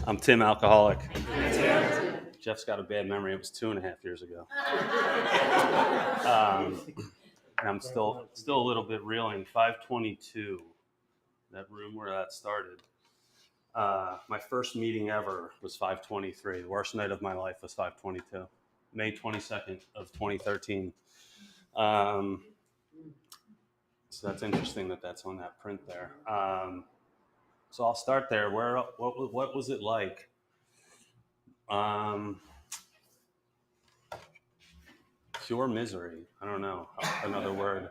I'm Tim Alcoholic. Jeff's got a bad memory. It was 2.5 years ago. And I'm still a little bit reeling. 522, that room where that started. My first meeting ever was 523. The worst night of my life was 522. May 22nd of 2013. So that's interesting that that's on that print there. So I'll start there. What was it like? Pure misery. I don't know. Another word.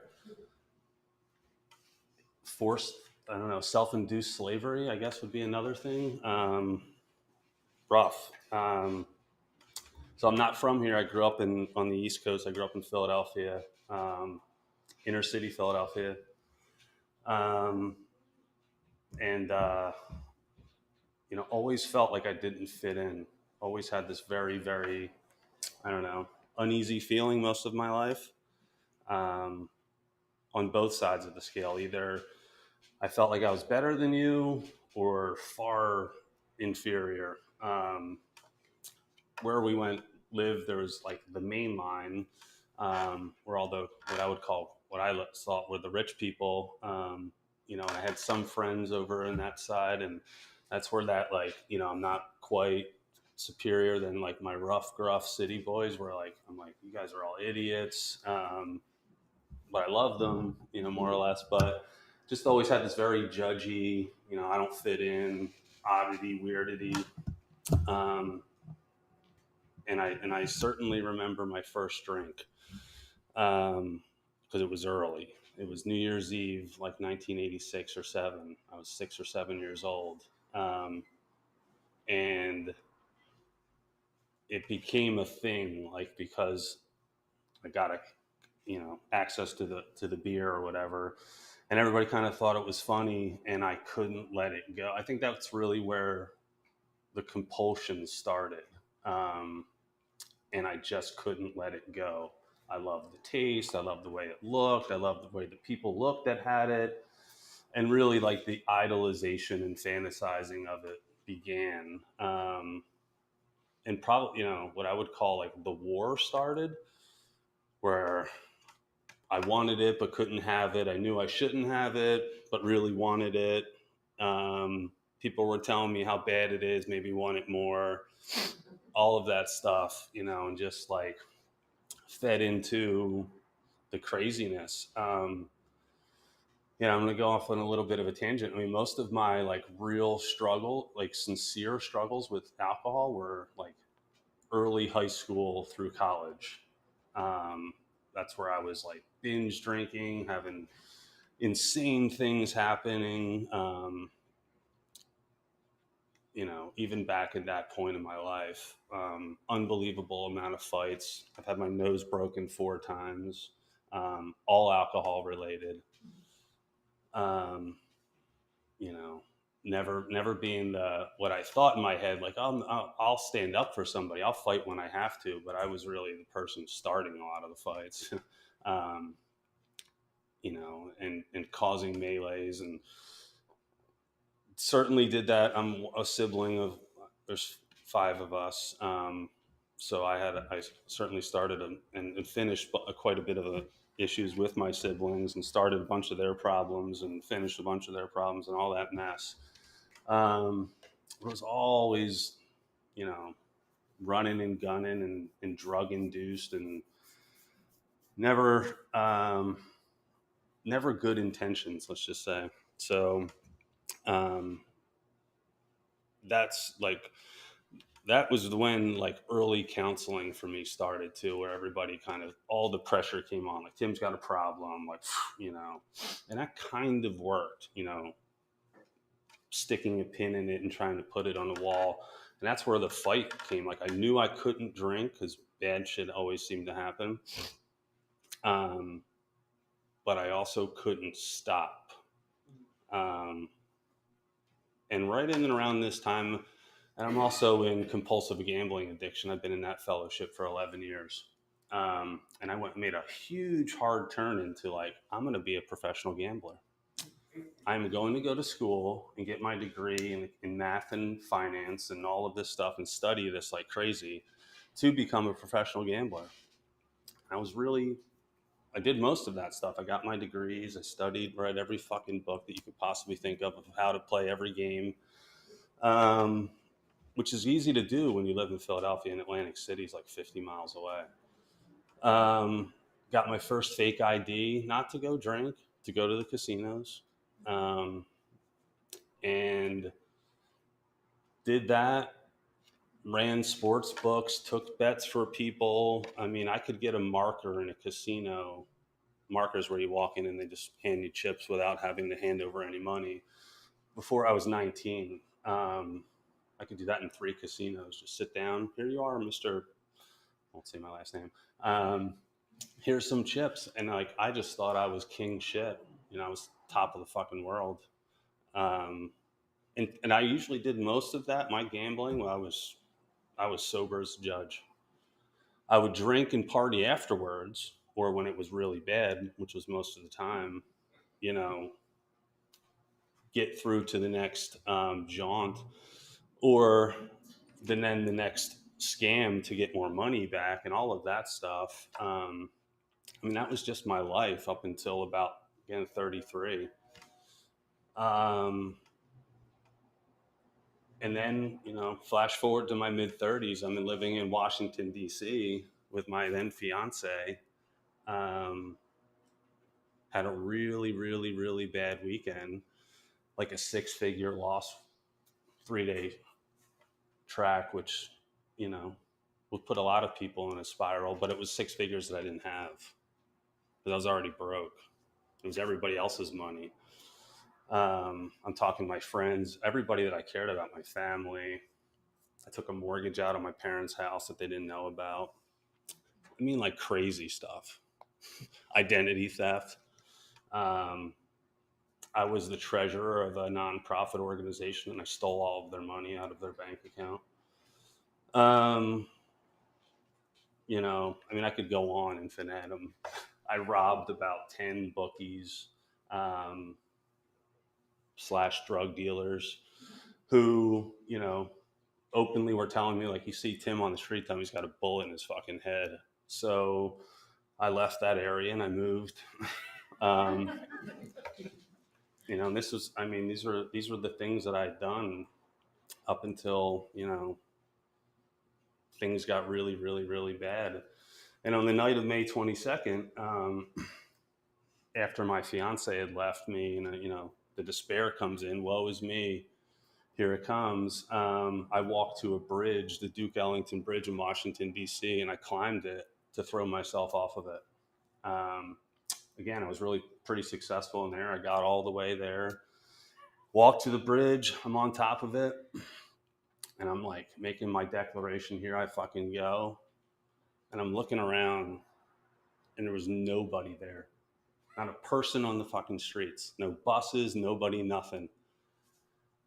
Forced, I don't know, self-induced slavery, I guess would be another thing. Rough. So I'm not from here. I grew up on the East Coast. I grew up in Philadelphia, inner city Philadelphia. And always felt like I didn't fit in. Always had this very, very, I don't know, uneasy feeling most of my life. On both sides of the scale. Either I felt like I was better than you or far inferior. Where we lived, there was like the main line, where all what I would call, what I thought were the rich people. And I had some friends over in that side, and that's where that, like, I'm not quite superior than like my rough, gruff city boys were like, I'm like, you guys are all idiots. But I love them, more or less. But just always had this very judgy, I don't fit in, oddity, weirdity. And I certainly remember my first drink, because it was early. It was New Year's Eve, like 1986 or 7. I was 6 or 7 years old. And it became a thing, like, because I got access to the beer or whatever, and everybody kind of thought it was funny, and I couldn't let it go. I think that's really where the compulsion started, and I just couldn't let it go. I loved the taste. I loved the way it looked. I loved the way the people looked that had it, and really, like, the idolization and fantasizing of it began. And probably, what I would call like the war started, where I wanted it but couldn't have it. I knew I shouldn't have it, but really wanted it. People were telling me how bad it is, maybe want it more. All of that stuff, and just like fed into the craziness. I'm going to go off on a little bit of a tangent. I mean, most of my like real struggle, like sincere struggles with alcohol, were like early high school through college. That's where I was like binge drinking, having insane things happening. Even back at that point in my life, unbelievable amount of fights. I've had my nose broken 4 times, all alcohol related. You know, never being what I thought in my head, like, I'll stand up for somebody, I'll fight when I have to, but I was really the person starting a lot of the fights. um, and causing melees, and certainly did that. I'm a sibling of, there's 5 of us. So I certainly started and finished quite a bit of the issues with my siblings, and started a bunch of their problems and finished a bunch of their problems and all that mess. It was always, running and gunning and drug induced, and never, never good intentions, let's just say. So, that's like, that was when like early counseling for me started too, where everybody kind of, all the pressure came on, like, Tim's got a problem, like, and that kind of worked, sticking a pin in it and trying to put it on the wall. And that's where the fight came. Like, I knew I couldn't drink because bad shit always seemed to happen. But I also couldn't stop. And right in and around this time, and I'm also in compulsive gambling addiction. I've been in that fellowship for 11 years. And I made a huge hard turn into like, I'm going to be a professional gambler. I'm going to go to school and get my degree in math and finance and all of this stuff and study this like crazy to become a professional gambler. I was really, I did most of that stuff. I got my degrees. I studied, read every fucking book that you could possibly think of how to play every game, um, which is easy to do when you live in Philadelphia and Atlantic City is like 50 miles away. Got my first fake ID, not to go drink, to go to the casinos. Um, and did that, ran sports books, took bets for people. I mean, I could get a marker in a casino. Markers where you walk in and they just hand you chips without having to hand over any money. Before I was 19, I could do that in 3 casinos. Just sit down. Here you are, Mr. I won't say my last name. Here's some chips, and like I just thought I was king shit. You know, I was top of the fucking world. Um, and I usually did most of that my gambling when I was sober as a judge. I would drink and party afterwards, or when it was really bad, which was most of the time. You know, get through to the next jaunt, or then the next scam to get more money back, and all of that stuff. I mean, that was just my life up until about again 33. Um, and then flash forward to my mid 30s. I'm living in Washington D.C. with my then fiance. Um, had a really, really, really bad weekend, like a 6-figure loss, 3-day track, which would put a lot of people in a spiral. But it was 6 figures that I didn't have because I was already broke. It was everybody else's money. I'm talking my friends, everybody that I cared about, my family. I took a mortgage out on my parents' house that they didn't know about. I mean, like crazy stuff, identity theft. Um, I was the treasurer of a nonprofit organization, and I stole all of their money out of their bank account. Um, I mean, I could go on infinitum. I robbed about 10 bookies um, slash drug dealers who, openly were telling me, like, you see Tim on the street, tell him he's got a bullet in his fucking head. So I left that area and I moved. um, and this was, I mean, these were the things that I'd done up until, things got really, really, really bad. And on the night of May 22nd, after my fiance had left me, and the despair comes in. Woe is me. Here it comes. I walked to a bridge, the Duke Ellington Bridge in Washington D.C., and I climbed it to throw myself off of it. Again, I was really pretty successful in there. I got all the way there. Walked to the bridge. I'm on top of it, and I'm like making my declaration. Here I fucking go. And I'm looking around, and there was nobody there. Not a person on the fucking streets. No buses, nobody, nothing.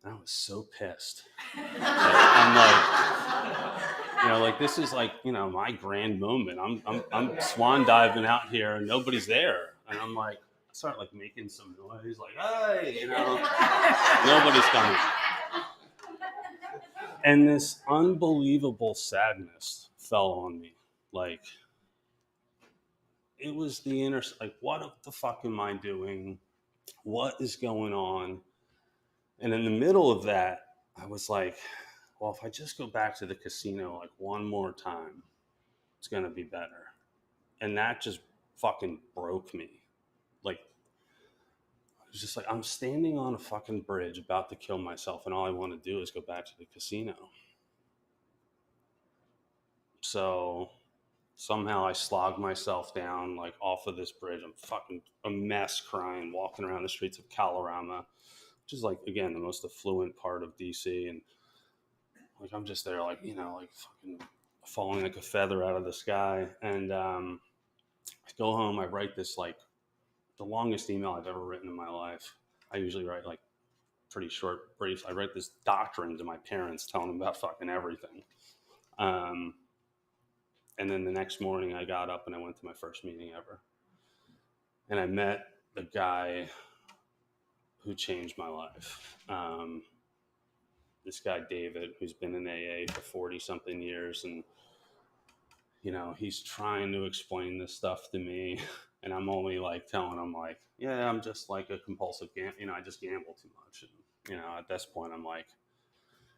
And I was so pissed. I'm like, this is like, my grand moment. I'm swan diving out here and nobody's there. And I'm like, I start like making some noise, like, hey, nobody's coming. And this unbelievable sadness fell on me. Like, it was the inner, like, what the fuck am I doing? What is going on? And in the middle of that, I was like, well, if I just go back to the casino like one more time, it's going to be better. And that just fucking broke me. Like, it was just like, I'm standing on a fucking bridge about to kill myself, and all I want to do is go back to the casino. So somehow I slogged myself down, like, off of this bridge. I'm fucking a mess, crying, walking around the streets of Kalorama, which is, like, again, the most affluent part of DC. And like, I'm just there, like, like fucking falling like a feather out of the sky. And I go home, I write this, like, the longest email I've ever written in my life. I usually write like pretty short briefs. I write this doctrine to my parents, telling them about fucking everything. And then the next morning I got up and I went to my first meeting ever. And I met the guy who changed my life. This guy, David, who's been in AA for 40 something years. And, he's trying to explain this stuff to me. And I'm only like telling him, like, yeah, I'm just like a compulsive I just gamble too much. And, at this point, I'm like,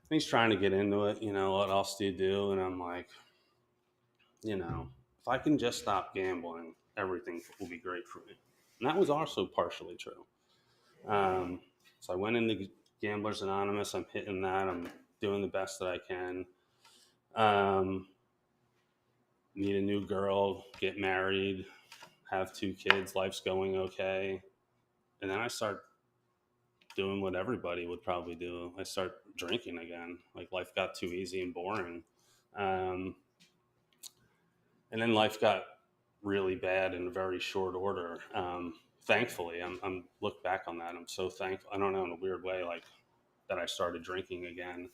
he's trying to get into it. What else do you do? And I'm like, if I can just stop gambling, everything will be great for me. And that was also partially true. So I went into Gamblers Anonymous. I'm hitting that. I'm doing the best that I can. Meet a new girl, get married, have 2 kids. Life's going okay. And then I start doing what everybody would probably do. I start drinking again. Like, life got too easy and boring. And then life got really bad in a very short order. Thankfully, I'm look back on that. I'm so thankful. I don't know, in a weird way, like, that I started drinking again,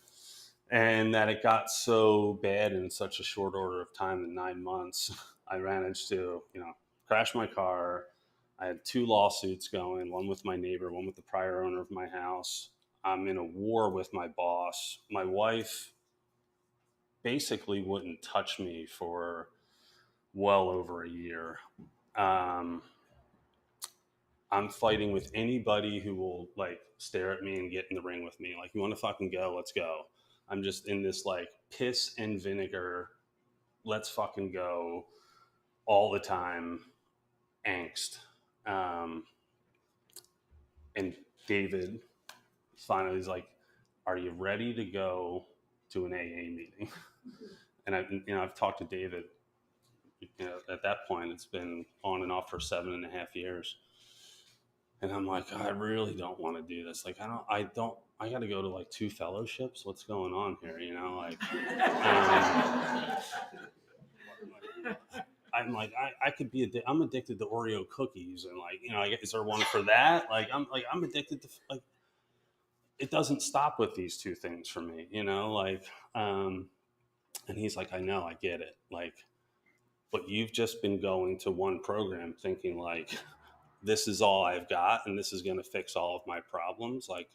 and that it got so bad in such a short order of time, in 9 months. I managed to, crash my car. I had 2 lawsuits going, one with my neighbor, one with the prior owner of my house. I'm in a war with my boss. My wife basically wouldn't touch me for well over a year. I'm fighting with anybody who will, like, stare at me and get in the ring with me. Like, you want to fucking go? Let's go. I'm just in this, like, piss and vinegar, let's fucking go all the time angst. And David finally is like, are you ready to go to an AA meeting? And I've talked to David, at that point, it's been on and off for 7.5 years. And I'm like, I really don't want to do this. Like, I got to go to like 2 fellowships. What's going on here? I'm like, I could be, I'm addicted to Oreo cookies. And like, is there one for that? I'm addicted to, like, it doesn't stop with these 2 things for me, and he's like, I know, I get it. Like, but you've just been going to one program thinking like, this is all I've got and this is going to fix all of my problems. Like,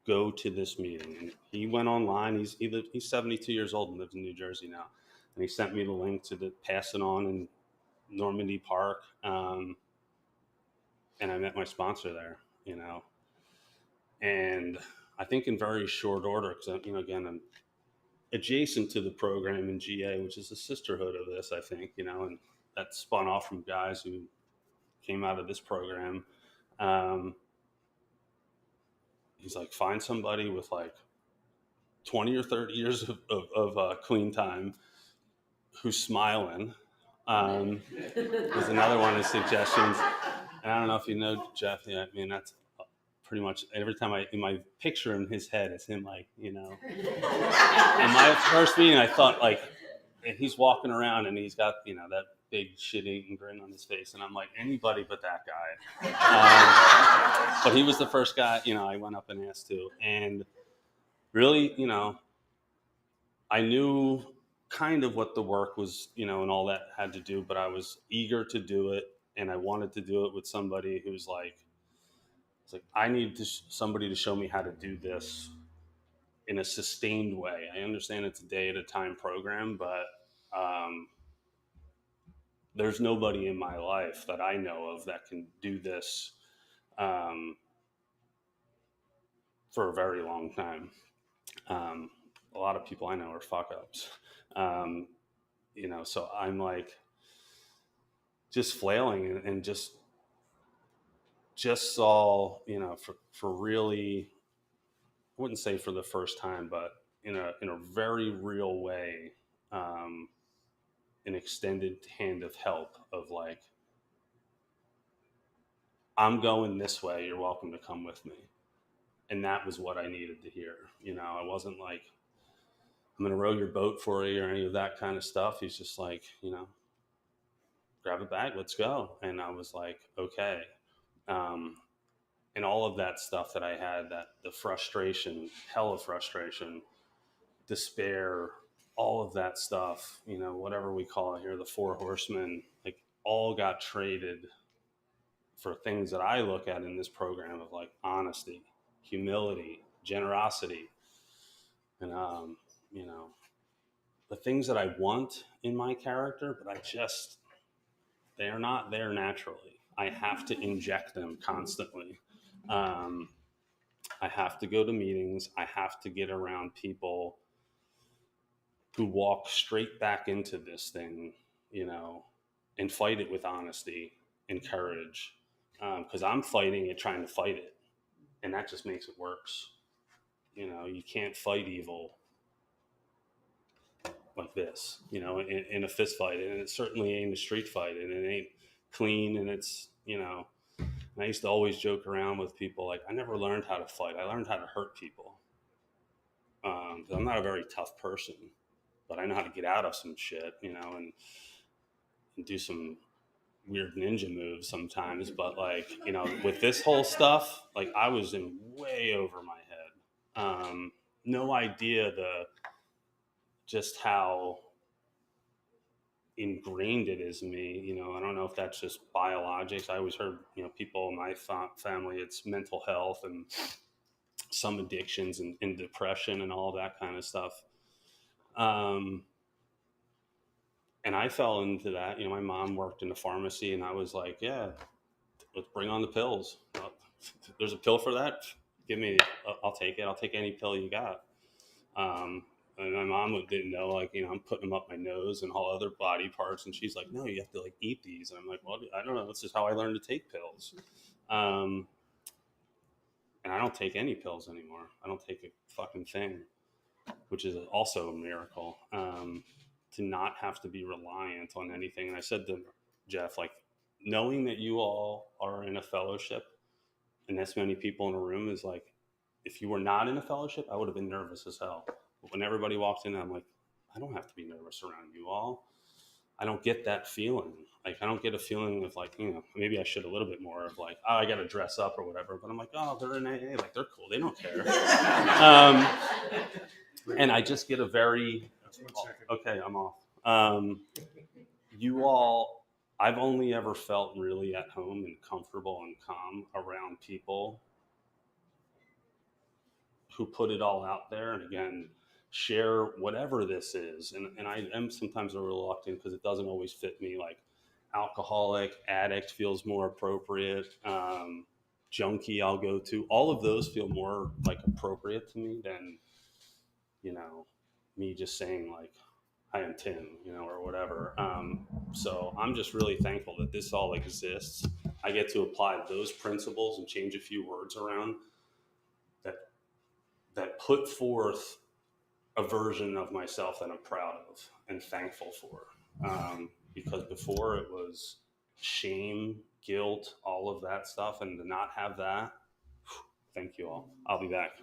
go to this meeting. And he went online. He's 72 years old and lives in New Jersey now. And he sent me the link to the Pass It On in Normandy Park. And I met my sponsor there, and I think in very short order, because, again, I'm adjacent to the program in GA, which is a sisterhood of this, I think, and that spun off from guys who came out of this program. He's like, find somebody with like 20 or 30 years of clean time who's smiling. Was another one of his suggestions. And I don't know if you know Jeff. Yeah, I mean, that's pretty much every time in my picture in his head, it's him, like, In my first meeting, I thought, like, and he's walking around and he's got, that big shit-eating grin on his face. And I'm like, anybody but that guy. But he was the first guy, I went up and asked to. And really, I knew kind of what the work was, and all that had to do, but I was eager to do it. And I wanted to do it with somebody who's like, it's like, I need somebody to show me how to do this in a sustained way. I understand it's a day at a time program, but there's nobody in my life that I know of that can do this for a very long time. A lot of people I know are fuck ups. So I'm like just flailing and just saw, for really, I wouldn't say for the first time, but in a very real way, an extended hand of help of like, I'm going this way, you're welcome to come with me. And that was what I needed to hear. I wasn't like, I'm going to row your boat for you or any of that kind of stuff. He's just like, grab a bag, let's go. And I was like, okay. And all of that stuff that I had, that the frustration, hell of frustration, despair, all of that stuff, whatever we call it here, the 4 horsemen, like, all got traded for things that I look at in this program of like honesty, humility, generosity, and you know, the things that I want in my character, but they are not there naturally. I have to inject them constantly. Um, I have to go to meetings. I have to get around people who walk straight back into this thing, you know, and fight it with honesty and courage. Because I'm fighting it, trying to fight it, and that just makes it worse. You know, you can't fight evil like this, you know, in a fist fight, and it certainly ain't a street fight, and it ain't clean, and it's, you know. And I used to always joke around with people like, I never learned how to fight. I learned how to hurt people. 'Cause I'm not a very tough person, but I know how to get out of some shit, you know, and do some weird ninja moves sometimes. But like, you know, with this whole stuff, like I was in way over my head. No idea just how ingrained it is in me. You know, I don't know if that's just biologics. I always heard, you know, people in my family, it's mental health and some addictions and depression and all that kind of stuff. And I fell into that. You know, my mom worked in a pharmacy, and I was like, yeah, let's bring on the pills. There's a pill for that. Give me, I'll take it. I'll take any pill you got. And my mom didn't know, like, you know, I'm putting them up my nose and all other body parts. And she's like, no, you have to like eat these. And I'm like, well, I don't know. This is how I learned to take pills. And I don't take any pills anymore. I don't take a fucking thing, which is also a miracle. To not have to be reliant on anything. And I said to Jeff, like, knowing that you all are in a fellowship and this many people in a room is like, if you were not in a fellowship, I would have been nervous as hell. But when everybody walked in, I'm like, I don't have to be nervous around you all. I don't get that feeling. Like, I don't get a feeling of like, you know, maybe I should a little bit more of like, oh, I got to dress up or whatever. But I'm like, oh, they're in AA. Like, they're cool. They don't care. And I just get a very, okay, I'm off. You all, I've only ever felt really at home and comfortable and calm around people who put it all out there. And again, share whatever this is. And I am sometimes a little reluctant because it doesn't always fit me. Like alcoholic, addict feels more appropriate. Junkie I'll go to. All of those feel more like appropriate to me than, you know, me just saying like, I am Tim, you know, or whatever. So I'm just really thankful that this all exists. I get to apply those principles and change a few words around that put forth a version of myself that I'm proud of and thankful for. Because before it was shame, guilt, all of that stuff, and to not have that, thank you all. I'll be back.